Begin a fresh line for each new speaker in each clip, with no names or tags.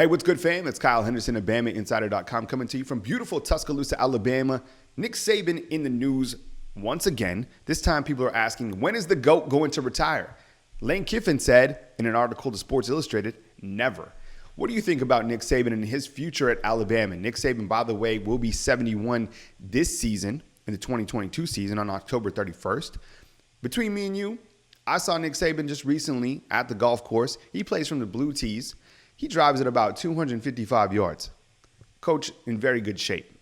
Hey, what's good, fam? It's Kyle Henderson of BamaInsider.com coming to you from beautiful Tuscaloosa, Alabama. Nick Saban in the news once again. This time people are asking, when is the GOAT going to retire? Lane Kiffin said in an article to Sports Illustrated, never. What do you think about Nick Saban and his future at Alabama? Nick Saban, by the way, will be 71 this season, in the 2022 season on October 31st. Between me and you, I saw Nick Saban just recently at the golf course. He plays from the Blue Tees. He drives at about 255 yards. Coach in very good shape.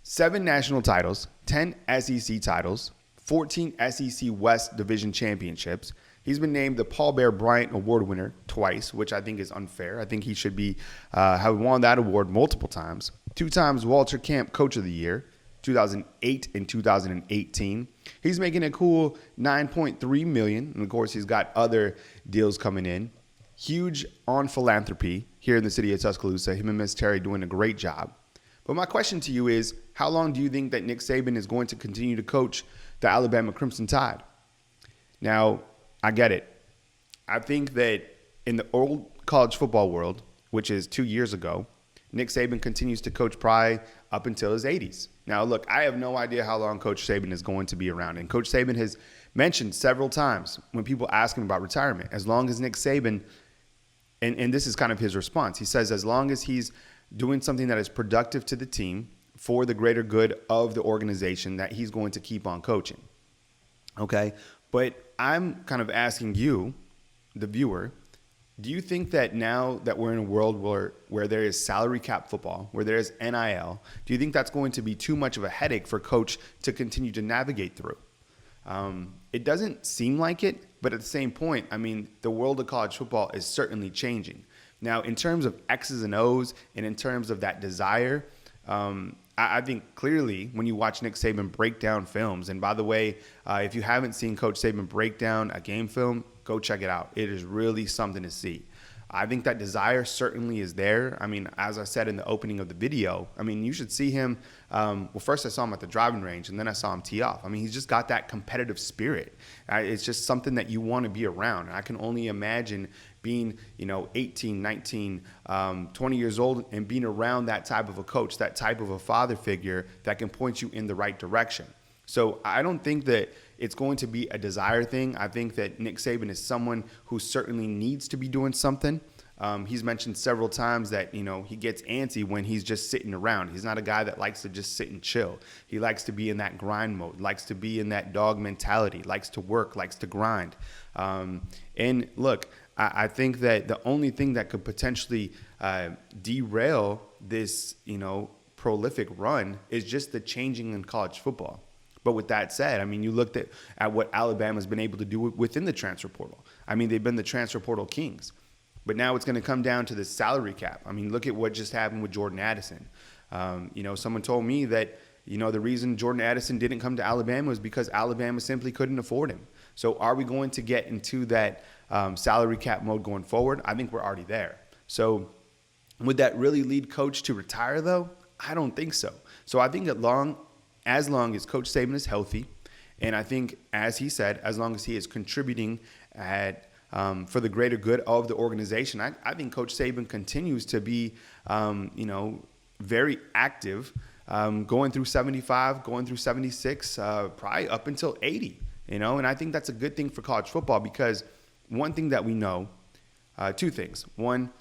7 national titles, 10 SEC titles, 14 SEC West Division championships. He's been named the Paul Bear Bryant Award winner twice, which I think is unfair. I think he should be have won that award multiple times. 2 times Walter Camp Coach of the Year, 2008 and 2018. He's making a cool $9.3 million, and of course he's got other deals coming in. Huge on philanthropy here in the city of Tuscaloosa. Him and Miss Terry doing a great job. But my question to you is, how long do you think that Nick Saban is going to continue to coach the Alabama Crimson Tide? Now, I get it. I think that in the old college football world, which is 2 years ago, Nick Saban continues to coach probably up until his 80s. Now, look, I have no idea how long Coach Saban is going to be around. And Coach Saban has mentioned several times when people ask him about retirement, as long as Nick Saban, and this is kind of his response, he says as long as he's doing something that is productive to the team for the greater good of the organization, that he's going to keep on coaching. Okay? But I'm kind of asking you, the viewer, do you think that now that we're in a world where there is salary cap football, where there is NIL, do you think that's going to be too much of a headache for Coach to continue to navigate through? It doesn't seem like it, but at the same point, I mean, the world of college football is certainly changing. Now, in terms of X's and O's and in terms of that desire, I think clearly when you watch Nick Saban break down films, and by the way, if you haven't seen Coach Saban break down a game film, go check it out. It is really something to see. I think that desire certainly is there. I mean, as I said in the opening of the video, I mean, you should see him. Well, first I saw him at the driving range, and then I saw him tee off. I mean, he's just got that competitive spirit. It's just something that you want to be around. And I can only imagine being, 18, 19, 20 years old and being around that type of a coach, that type of a father figure that can point you in the right direction. So I don't think that it's going to be a desire thing. I think that Nick Saban is someone who certainly needs to be doing something. He's mentioned several times that, he gets antsy when he's just sitting around. He's not a guy that likes to just sit and chill. He likes to be in that grind mode, likes to be in that dog mentality, likes to work, likes to grind. And look, I think that the only thing that could potentially derail this, prolific run is just the changing in college football. But with that said, I mean, you looked at what Alabama's been able to do within the transfer portal. I mean, they've been the transfer portal kings. But now it's going to come down to the salary cap. I mean, look at what just happened with Jordan Addison. Someone told me that, the reason Jordan Addison didn't come to Alabama was because Alabama simply couldn't afford him. So are we going to get into that salary cap mode going forward? I think we're already there. So would that really lead Coach to retire, though? I don't think so. So I think as long as Coach Saban is healthy, and I think, as he said, as long as he is contributing for the greater good of the organization, I think Coach Saban continues to be, very active, going through 75, going through 76, probably up until 80, and I think that's a good thing for college football because one thing that we know, 2 things. One,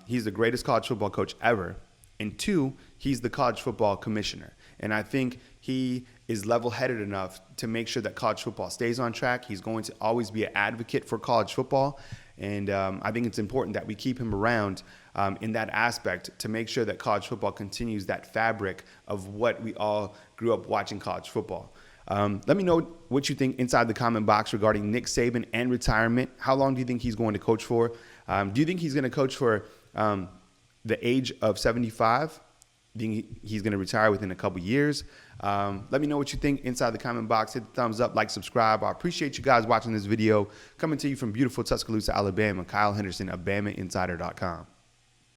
he's the greatest college football coach ever, and 2, he's the college football commissioner. And I think he is level-headed enough to make sure that college football stays on track. He's going to always be an advocate for college football. And I think it's important that we keep him around in that aspect to make sure that college football continues that fabric of what we all grew up watching college football. Let me know what you think inside the comment box regarding Nick Saban and retirement. How long do you think he's going to coach for? Do you think he's going to coach for the age of 75? Do you think he's going to retire within a couple years? Let me know what you think inside the comment box. Hit the thumbs up, like, subscribe. I appreciate you guys watching this video. Coming to you from beautiful Tuscaloosa, Alabama. Kyle Henderson of BamaInsider.com.